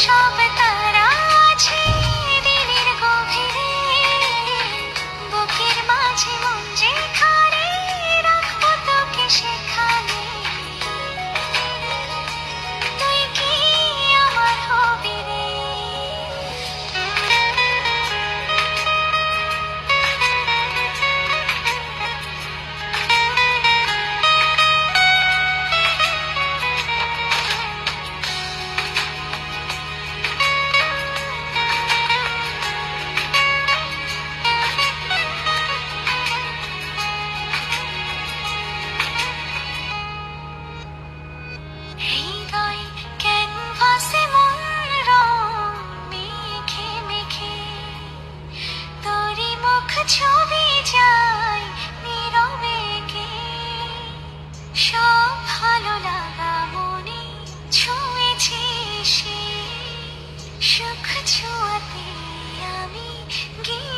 সব তারা আছে দিনের গভীরে, বুকের মাঝে মন যেখানে রাখবো তোকে সেখানে। তুই কি আমার হবি রে? হৃদয় ক্যানভাসে মন রং মেখে মেখে, তোরই মুখ ছবি যায় নীরবে এঁকে। সব ভালো লাগা মনে ছুঁয়েছি সে, সুখ ছোঁয়াতে আমি গিয়ে